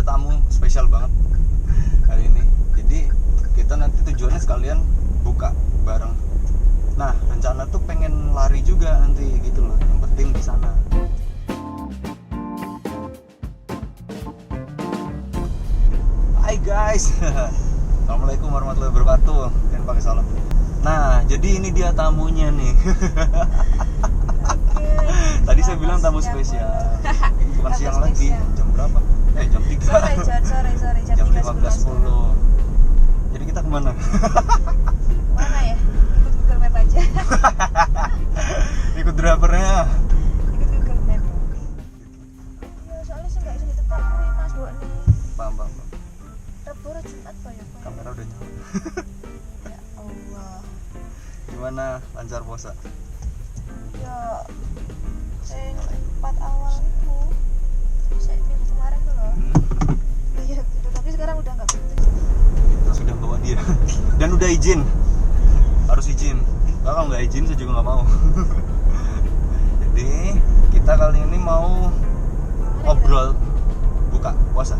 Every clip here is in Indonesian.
tamu spesial banget hari ini. Jadi kita nanti tujuannya sekalian buka bareng. Nah, rencana tuh pengen lari juga nanti gitu loh. Yang penting di sana. Hai guys. Assalamualaikum warahmatullahi wabarakatuh. Jangan pakai salam. Nah, jadi ini dia tamunya nih. Tadi saya bilang tamu spesial. Bukan siang lagi. Jam berapa? Jam 3. Sorry. Jam 15.10. Jadi kita kemana? Mana ya? Ikut Google Map aja. Ikut drivernya. Ikut Google Map. Iya, soalnya sih nggak bisa ditebak nih Mas Bo nih. Paham. Rebur Jumat apa ya? Kamera udah nyala. Ya Allah. Gimana lancar puasa? Ya, saya 4 awal itu. Saya minggu kemarin tuh loh. Iya gitu, tapi sekarang udah nggak begitu sih. Kita sudah bawa dia. Dan udah izin. Harus izin. Kalau nggak izin saya juga nggak mau. Jadi kita kali ini mau ngobrol buka puasa.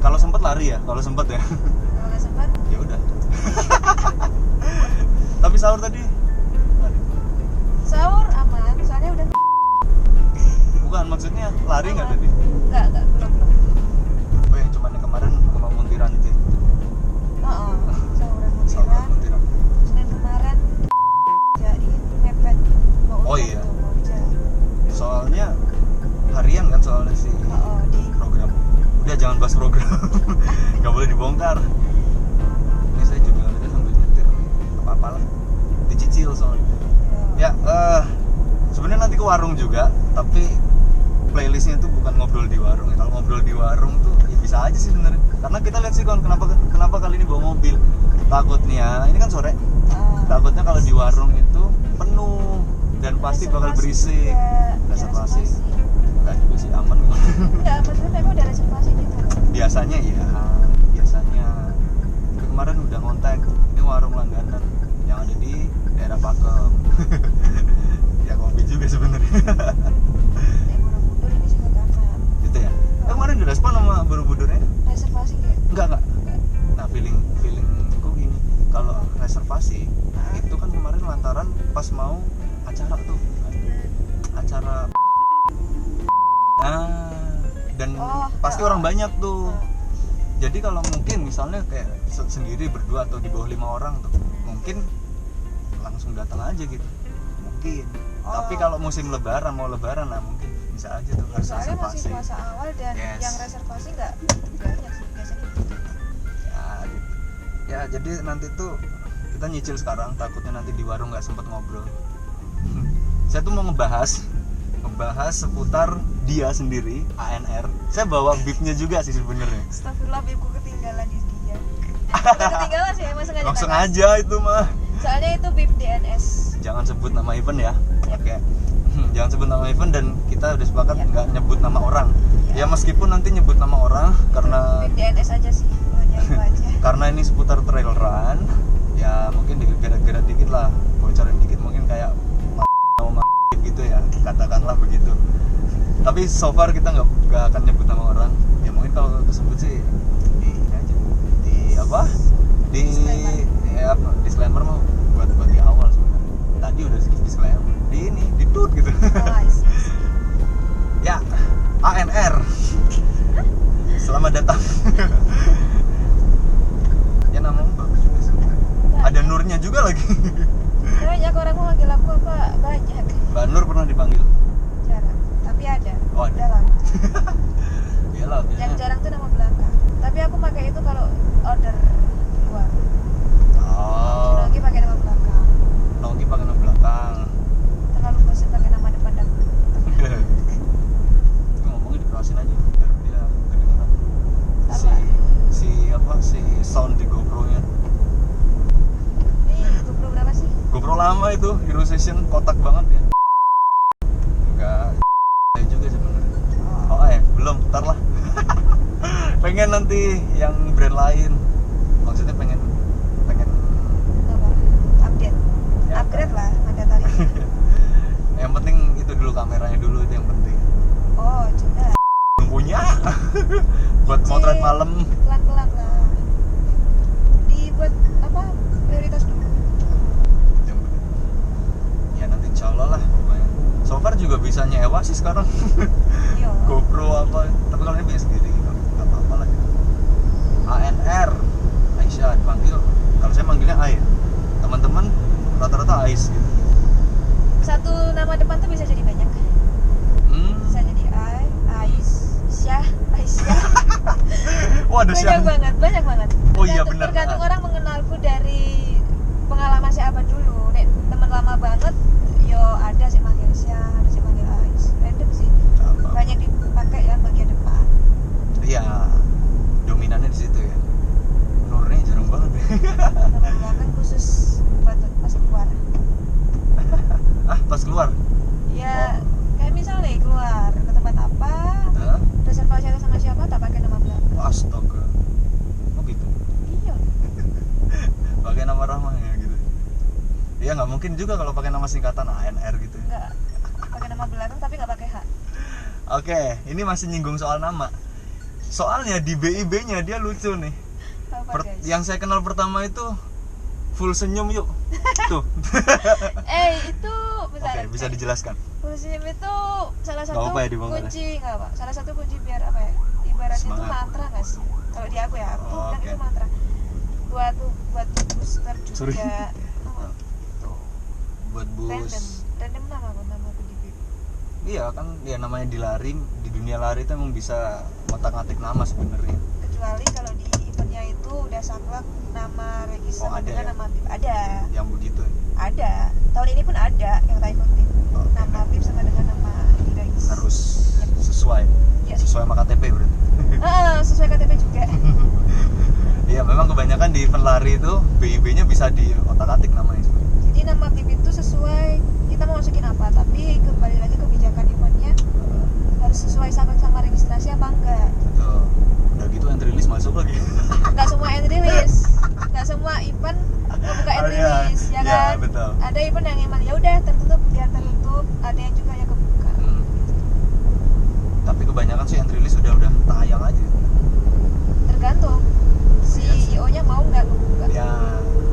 Kalau sempet lari ya, kalau sempet ya. Kalau nggak sempat, Ya udah. Tapi sahur tadi lari. sahur aman, soalnya udah Bukan, maksudnya lari nggak tadi? Enggak, belum. Oh ya, cuman yang kemarin sama Muntiran itu ya? Sahuran Sahuran Muntiran. Muntiran. Senin kemarin jain mepet mau Oh hujan iya. tuh, mau hujan. Soalnya harian kan soalnya sih Di program. Udah jangan bahas program. Nggak boleh dibongkar. Ini saya juga ada sambil nyetir. Apa-apa lah. Dicicil soalnya. Ya, sebenarnya nanti ke warung juga, tapi playlistnya tuh bukan ngobrol di warung ya. Kalau ngobrol di warung tuh ya bisa aja sih sebenarnya. Karena kita lihat sih kenapa kali ini bawa mobil. Takutnya ini kan sore. Takutnya kalau di warung itu penuh dan pasti bakal berisik. Reservasi. Enggak juga sih, aman. Enggak, maksudnya memang udah reservasi gitu loh. Biasanya ya, biasanya. Tapi kemarin udah ngontak. Ini warung langganan yang ada di daerah Pakem. Ya kopi juga sebenarnya. Naik Borobudur ini sih ke kanan. Gitu ya. Kemarin direspon sama Borobudurnya? Reservasi nggak? Enggak. Nah, feelingku gini, kalau reservasi itu kan kemarin lantaran pas mau acara tuh. Acara dan pasti orang banyak tuh. Jadi kalau mungkin misalnya kayak sendiri berdua atau di bawah 5 orang tuh, mungkin langsung datang aja gitu. Mungkin. Tapi kalau musim lebaran mau lebaran nah mungkin bisa aja tuh harus Soalnya reservasi. masih puasa awal dan yang reservasi nggak banyak sih biasanya gitu. Ya gitu. Ya jadi nanti tuh kita nyicil sekarang, takutnya nanti di warung nggak sempet ngobrol. Saya tuh mau ngebahas seputar dia sendiri, ANR. Saya bawa bibnya juga sih sebenarnya. Astagfirullah, bibku ketinggalan di dia. Ketinggalan sih, emang sengaja. Langsung aja itu mah. Soalnya itu bib DNS. Jangan sebut nama event ya. Oke. Jangan sebut nama event dan kita udah sepakat nggak nyebut nama orang. Ya meskipun nanti nyebut nama orang karena Bib DNS aja sih, hanya itu aja. Karena ini seputar trail run, ya mungkin gara-gara dikit lah, bocorin dikit mungkin kayak gitu ya, katakanlah begitu. Tapi so far kita nggak akan nyebut nama orang. Ya mungkin kalau tersebut sih disclaimer mau buat di awal sebenarnya. Tadi udah disclaimer. Di tut gitu. Ya, ANR. Selamat datang. Ya namanya bagus juga sih. Ada Nurnya juga lagi. Banyak orang mau manggil aku apa? Banyak. Mbak Nur pernah dipanggil? Jarang, tapi ada. Oh, ada. Udah lama. Iyalah. Yang jarang tuh nama belakang. Tapi aku pakai itu kalau order luar. Oh. Nogi pakai nama belakang. Nogi pakai nama belakang. Terlalu bosan pakai nama depan dan Ngomongnya dikerasin aja biar dia kedengeran. Si sound di GoPro-nya. GoPro berapa sih? GoPro lama itu, Hero Session kotak banget ya. Enggak juga sebenarnya. Belum, ntar lah. Pengen nanti yang brand lain. Maksudnya pengen Apa? Update. Ya, Upgrade lah, mandatory. Yang penting itu dulu kameranya dulu, itu yang penting. Oh, juga. Belum punya. buat Cicil. motret malam. Pelan-pelan lah. Dibuat apa? Prioritas dulu. Yang bener. Ya nanti insya Allah lah pokoknya. So far juga bisa nyewa sih sekarang. Iya. GoPro apa, tapi kalau ini punya sendiri nggak apa-apa lah gitu. ANR Aisyah dipanggil, kalau saya manggilnya Ai, teman-teman rata-rata Ais gitu. Satu nama depan tuh bisa jadi banyak. Bisa jadi Ais, Syah, Aisyah. Wah ada siapa? banyak banget. Oh iya benar. Tergantung orang mengenalku dari pengalaman si Abah dulu. Nek teman lama banget, yo ada sih manggil Syah, ada sih manggil Ais. Random sih. Banyak dipakai yang bagian depan. Iya, dominannya di situ ya. Nurnya jarang banget deh. Nama belakang khusus buat pas keluar. Pas keluar? Ya kayak misalnya keluar ke tempat apa, Hah? reservasi atau sama siapa tak pakai nama belakang. Astaga. Oh gitu. Iya. Pakai nama ramahnya gitu. Iya nggak mungkin juga kalau pakai nama singkatan ANR gitu. Enggak pakai nama belakang tapi nggak pakai H. Oke, ini masih nyinggung soal nama. Soalnya di BIB-nya dia lucu nih. Apa guys? Yang saya kenal pertama itu full senyum yuk. Tuh. Itu bentar. Oke, bisa dijelaskan. Full senyum itu salah satu Nggak apa ya dibongkar ya? kunci nggak pak? Salah satu kunci biar apa ya? Ibaratnya itu Semangat. mantra nggak sih? Kalau di aku ya, aku Oh, bilang oke. itu mantra. Buat booster Sorry. juga. Oh, gitu. Buat Random, bus. random nama aku di BIP. Iya kan, ya namanya di lari, di dunia lari itu emang bisa ngotak-ngatik nama sebenarnya. Kecuali kalau di eventnya itu udah saklek nama register Oh, ada dengan ya? nama BIP. Yang begitu. Ada. Tahun ini pun ada yang tak ikutin. Oke. Nama BIP sama dengan nama di regis. Harus sesuai. Ya. Sesuai sama KTP berarti. Sesuai KTP juga. Iya, memang kebanyakan di event lari itu BIB-nya bisa di otak-atik namanya sebenarnya. Jadi nama BIP itu sesuai kita mau masukin apa, tapi kembali lagi kebijakan eventnya harus sesuai sama registrasi apa enggak. Tuh. Udah gitu entry list masuk lagi. Enggak semua entry list, enggak semua event membuka entry Iya, list, ya iya, kan? betul. Ada event yang emang ya udah tertutup biar tertutup, ada yang juga yang kebuka. Tapi kebanyakan sih entry list udah tayang aja. Tergantung CEO-nya mau nggak kebuka. Ya,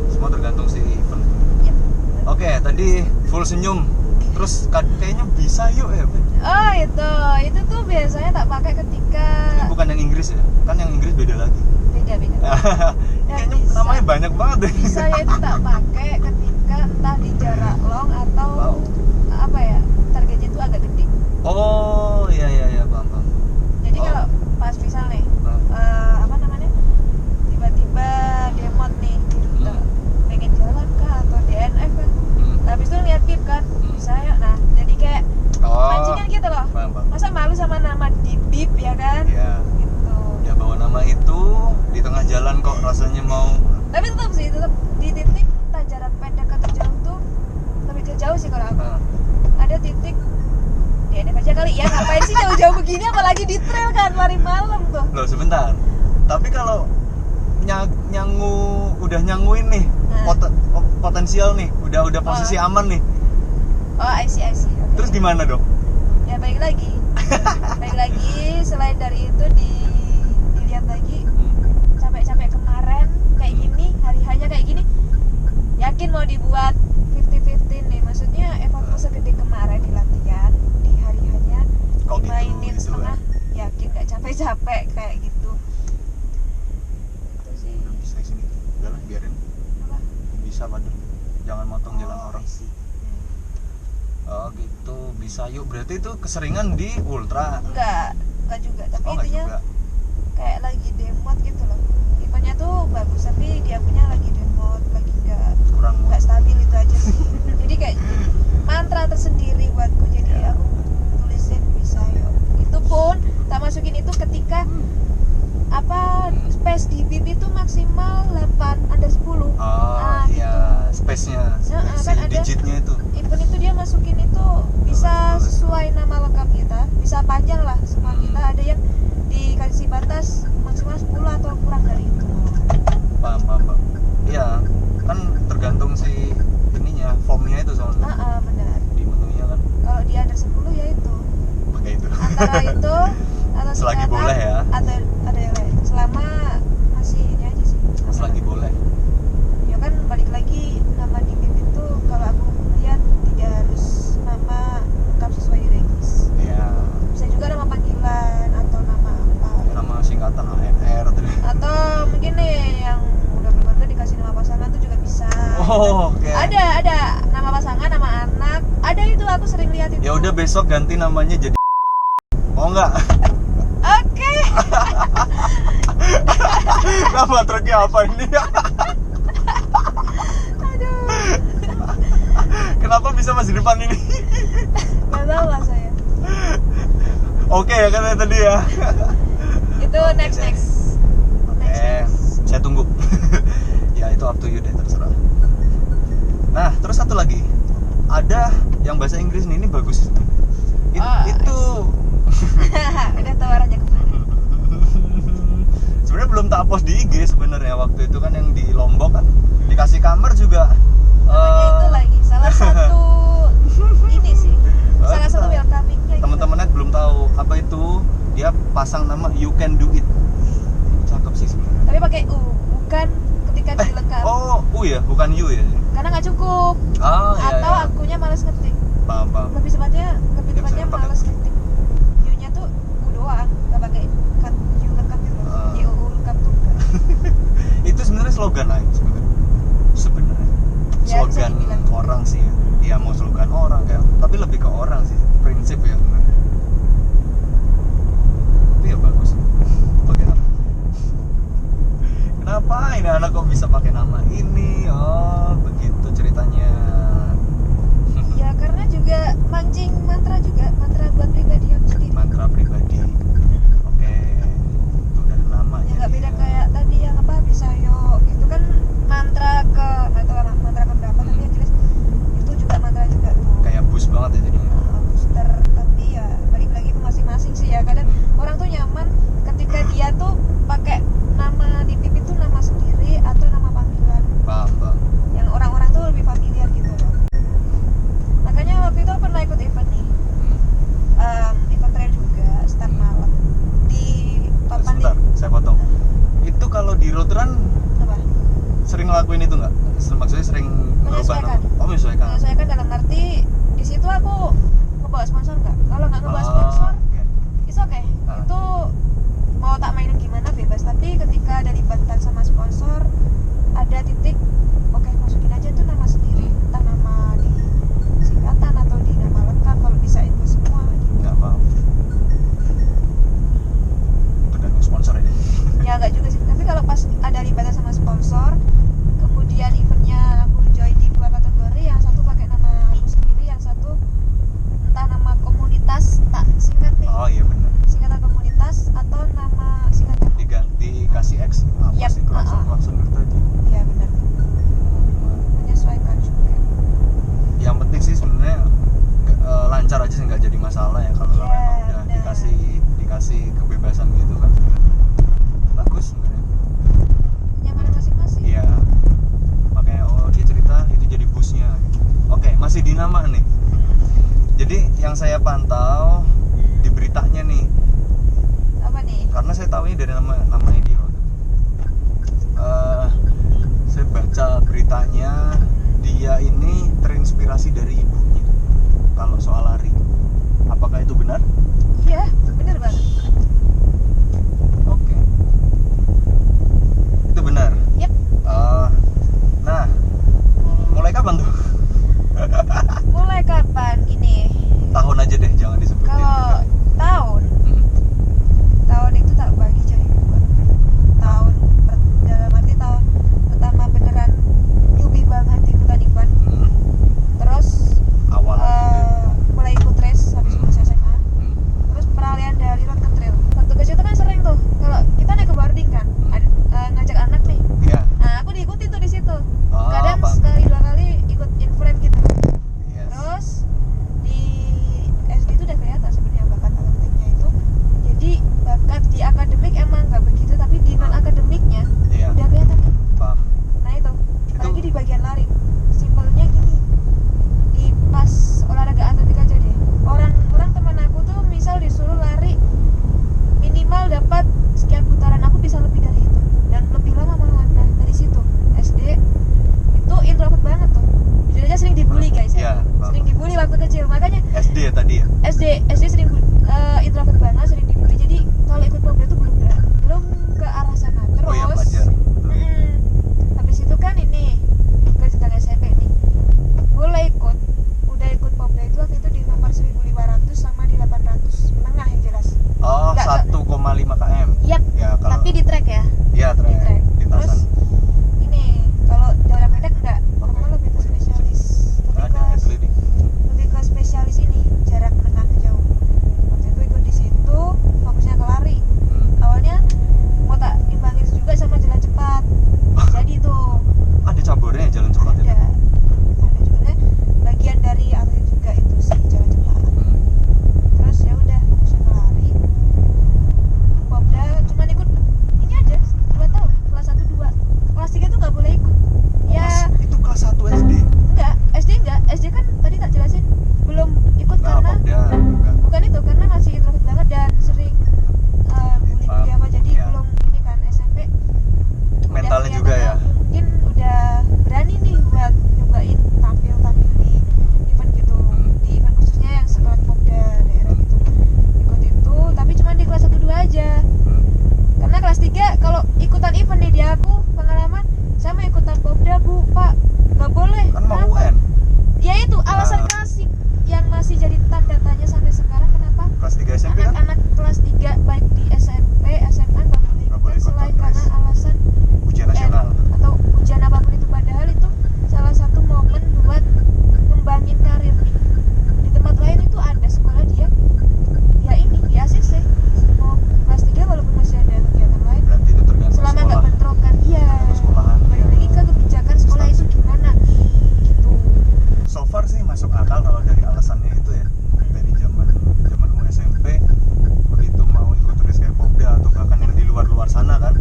semua tergantung si event. Ya. Oke, tadi full senyum. Terus kayaknya bisa yuk ya. Oh itu tuh biasanya tak pakai ketika Ini bukan yang Inggris ya? Kan yang Inggris beda lagi. beda. Kayaknya bisa. namanya banyak banget deh. Bisa ya itu tak pakai ketika entah di jarak long atau Wow. apa ya targetnya itu agak gede. Oh, iya paham. Jadi Oh. kalau pas misal nih Nah. apa namanya tiba-tiba demot nih di rute pengen jalan kah atau DNF kan, habis itu lihat BIP kan bisa ya. Nah jadi kayak pancingan gitu loh. Paham. Masa malu sama nama di BIP ya kan? Iya. Gitu. Udah bawa nama itu di tengah jalan kok rasanya mau. Tapi tetap di titik entah jarak pendek atau jauh tuh lebih ke jauh sih kalau aku. Nah, Ada titik DNF aja kali ya, ngapain sih jauh-jauh begini apalagi di trail kan lari malam tuh. loh sebentar. Tapi kalau udah nyanguin nih, potensial nih, udah posisi aman nih. Oh I see. Okay. Terus gimana dong? Ya baik lagi selain dari itu dilihat lagi capek kemarin kayak gini, hari hanya kayak gini, yakin mau dibuat 50-50 nih, maksudnya effortmu segede kemarin di latihan, di hari hanya Kok gitu, mainin gitu setengah, kan? yakin gak capek kayak gitu. Itu sih Bisa di sini. Udah lah, biarin. apa? Bisa padahal. Jangan motong jalan orang. I see. Oh gitu, bisa yuk. Berarti itu keseringan di ultra. Enggak juga, tapi Oh, enggak intinya juga. kayak lagi demot gitu loh. Eventnya tuh bagus tapi dia punya lagi demot, lagi Kurang nggak stabil itu aja sih. Jadi kayak mantra tersendiri buatku, jadi aku tulisin bisa yuk. Itu pun tak masukin itu ketika apa space di BIP itu maksimal 8 under 10. Oh iya, space-nya, Nah, si kan ada- digitnya itu. Event itu dia masukin itu bisa sesuai nama lengkap kita, bisa panjang lah semua kita. Ada yang dikasih batas maksimal 10 atau kurang dari itu. Paham. Iya, kan tergantung si ininya, formnya itu soalnya Benar. di menunya kan. Kalau dia under 10 ya itu Pakai itu. antara itu atau Selagi singkatan, boleh ya. atau Oh, oke. Ada nama pasangan, nama anak. Ada itu aku sering lihat itu. Ya udah besok ganti namanya jadi. Oh enggak. Oke. Nama truknya apa ini? Aduh. Kenapa bisa masih depan ini? Gak tahu lah saya. Oke ya kan tadi ya. Itu Oke next deh. next. Saya tunggu. Ya itu up to you deh, terserah. Nah terus satu lagi, ada yang bahasa Inggris ini bagus. Itu Udah tahu arahnya kemana. sebenarnya belum tak post di IG sebenarnya waktu itu kan yang di Lombok kan dikasih kamar juga. Namanya itu lagi salah satu ini sih. Salah satu welcomingnya. Gitu. Teman-temannya belum tahu apa itu, dia pasang nama You Can Do It. Cakep sih sebenarnya. Tapi pakai U, bukan ketika dilengkap. Oh, ya, bukan you ya. Karena nggak cukup. Ah, iya. Atau Iya. akunya males ngetik. Paham. Lebih tepatnya Bisa pakai. males ngetik. U-nya tuh U doang, nggak pakai kan U lengkap gitu. YUU lengkap tuh. Enggak. Itu sebenarnya slogan lain sebenarnya. Ya, bisa Slogan dibilang. orang sih ya. Ya mau slogan orang kayak, tapi lebih ke orang sih, prinsip ya sebenarnya. Tapi ya bagus. Pakai nama. Kenapa ini anak kok bisa pakai nama ini? Oh, begitu ceritanya. Ya karena juga mancing mantra buat pribadi aku sendiri. Mantra pribadi. Oke. Itu udah namanya. Ya nggak beda dia. kayak tadi yang apa bisa yuk. Itu kan mantra ke nggak tahu lah mantra ke berapa tapi yang jelas itu juga mantra juga tuh. Kayak bus banget ya jadinya. Booster tapi ya balik lagi ke masing-masing sih ya kadang orang tuh nyaman ketika dia tuh pakai nama di pipit tuh nama sendiri atau nama panggilan Paham. yang orang-orang tuh lebih familiar gitu loh. Makanya waktu itu aku pernah ikut event nih, event trail juga start malam di papan Sebentar, saya potong. Itu kalau di road run apa? sering ngelakuin itu nggak? Maksudnya sering merubah Menyesuaikan. nama? Oh, menyesuaikan. Menyesuaikan dalam arti di situ aku ngebawa sponsor nggak? Kalau nggak ngebawa sponsor, Oke. it's okay. Itu mau tak mainin gimana bebas. Tapi ketika ada libatkan sama sponsor, ada titik, oke masukin aja tuh nama sendiri, entah nama di singkatan atau di nama lengkap kalau bisa itu semua. Gitu. Nggak paham. Tergantung sponsor ya. Ya nggak juga sih. Tapi kalau pas ada libatkan sama sponsor, kemudian eventnya aku join di dua kategori, yang satu pakai nama aku sendiri, yang satu entah nama komunitas tak singkat nih. Oh iya benar. Singkatan komunitas atau nama singkatan Diganti kasih X apa Yap, sih? Langsung ngerti. ya benar menyesuaikan juga. Yang penting sih sebenarnya lancar aja sih, nggak jadi masalah ya kalau Iya, emang udah benar. dikasih kebebasan gitu kan. Bagus sebenarnya. Kenyamanan masing-masing. Iya. Makanya dia cerita itu jadi busnya. Oke, masih di nama nih. Jadi yang saya pantau di beritanya nih, Apa nih? karena saya tahu ini dari namanya dia. Saya baca beritanya, dia ini terinspirasi dari ibunya. Kalau soal lari, apakah itu benar? Iya benar banget. Oke. Itu benar. Yep. Nah, mulai kapan tuh? Mulai kapan ini? Tahun aja deh, jangan disebutin. Kalau tahun Hmm. tahun itu tak bagi jadi dua. Tahun dalam arti tahun pertama beneran newbie banget ikutan event. Hmm. Terus Awal lagi. mulai ikut race habis lulus SMA. Hmm. Terus peralihan dari road ke trail. km. Yap, Ya kalau tapi di track ya. ya Di trek track. di Terus Tasan. ini kalau jarak pendek enggak, Oke. lebih ke spesialis, Ada atletik. lebih ke spesialis ini jarak menengah ke jauh. Waktu itu ikut di situ, fokusnya ke lari. Awalnya mau tak imbangin juga sama jalan cepat. Jadi tuh Ada campurnya jalan cepat itu. ada juga bagian dari atlet juga itu sih jalan cepat. Terus ya udah fokusnya ke lari. Popda cuman ikut ini aja 2 tahun, kelas 1 2. Kelas 3 tuh nggak boleh ikut. Ya Itu kelas 1 SD. enggak, SD kan tadi tak jelasin belum ikut karena Popda enggak. bukan itu, karena masih introvert banget dan sering bully apa, jadi Ya. belum ini kan SMP udah Mentalnya kelihatan juga ya. mungkin udah berani nih buat nyobain tampil di event gitu, di event khususnya yang sekelas Popda daerah gitu. Ikut itu tapi cuma di kelas 1 2 aja, karena kelas 3 kalau ikutan event nih, dia aku pengalaman sama ikutan Popda Bu Pak nggak boleh. Kan mau Kenapa? UN. Ya itu alasan klasik yang masih jadi tanda tanya sampai sekarang, kenapa Kelas 3 SMP kan anak-anak kelas 3 baik di SMP, SMA nggak boleh Nggak boleh ikutan ikut selain kontes. karena alasan ujian UN nasional. atau ujian apapun itu, padahal itu salah satu momen buat ngembangin karir. Di tempat lain itu ada sekolah dia ya ini di ACC mau kelas 3 walaupun masih ada kegiatan lain Berarti itu tergantung selama nggak sekolah. bentrokan. Iya, Tergantung sekolahan. balik lagi ke kebijakan sekolah itu gimana gitu. So far sih masuk akal kalau dari alasannya itu ya. Dari zamanmu SMP begitu mau ikut terus kayak Popda atau bahkan yang di luar sana kan.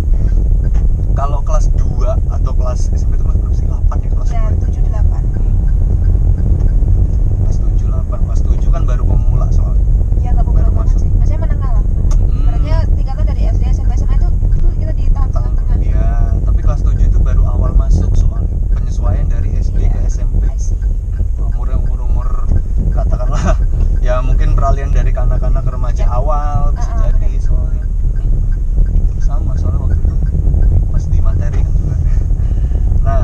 Kalau kelas 2 atau kelas SMP itu kelas berapa sih? 8 ya kelas Ya 2. 7 8. Kelas 7 8. Kelas 7 kan baru pemula soalnya. Ya nggak populer Baru banget masuk. sih, maksudnya menengah lah. Ibaratnya tingkatan dari SD SMP SMA itu kita di tahap tengah-tengah. Iya, tapi kelas 7 itu baru awal masuk soalnya. Penyesuaian dari SD ke SMP. I see. Umur katakanlah ya mungkin peralihan dari kanak-kanak ke remaja Ya. awal bisa jadi benar. soalnya soalnya waktu itu pas di materi kan juga. Nah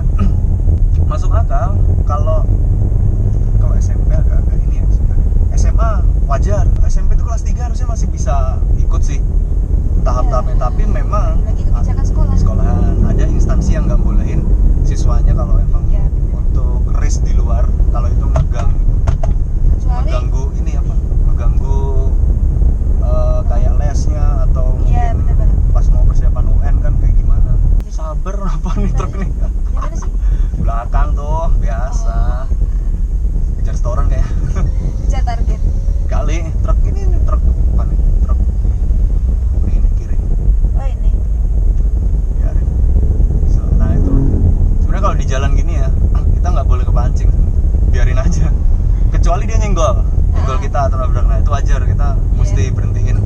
masuk akal kalau SMP agak ini ya sebenarnya. SMA wajar, SMP itu kelas 3 harusnya masih bisa ikut sih tahap-tahapnya, tapi memang Lagi kebijakan sekolah. sekolahan ada instansi yang nggak bolehin siswanya kalau emang Ya, benar. untuk race di luar, kalau itu Kecuali ngeganggu ini apa ngeganggu kayak lesnya atau Iya, mungkin benar banget. pas mau persiapan UN kan kayak gimana. Sabar apa nih truk nih yang mana sih? belakang tuh biasa kejar setoran kayak Kejar target. kali truk ini truk apa nih truk ini kiri Oh ini. biarin. Nah itu sebenarnya kalau di jalan gini ya kita nggak boleh kepancing, biarin aja kecuali dia nyenggol Ah. kita atau nabrak, nah itu wajar kita mesti berhentiin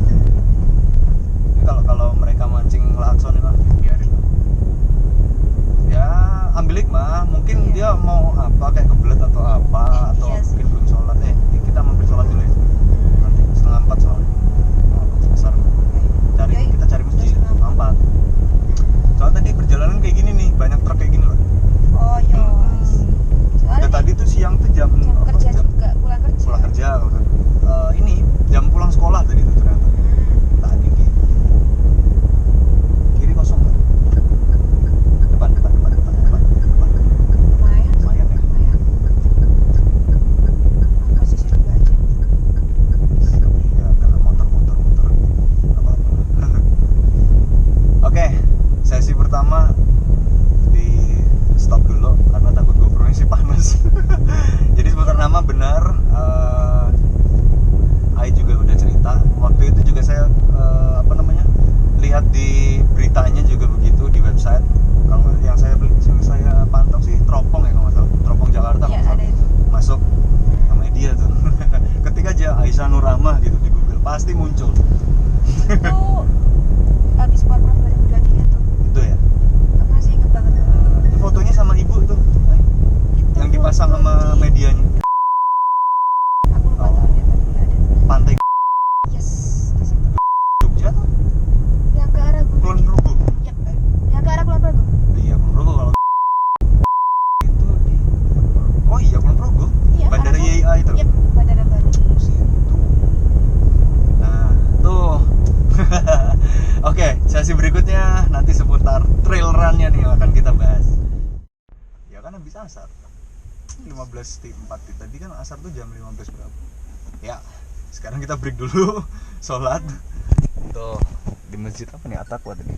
Informasi berikutnya nanti seputar trail run-nya nih yang akan kita bahas. Ya kan habis asar 15.04 tadi kan asar tuh jam 15 berapa. Ya sekarang kita break dulu sholat tuh di masjid apa nih At-Taqwa tadi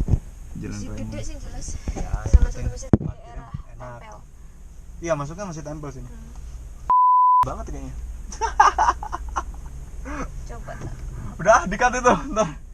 jalan Masjid gede sih jelas. ya, Salah satu masjid di daerah enak. Tempel. Iya masuknya masih tempel sini banget kayaknya. Coba tak. Udah dikat itu ntar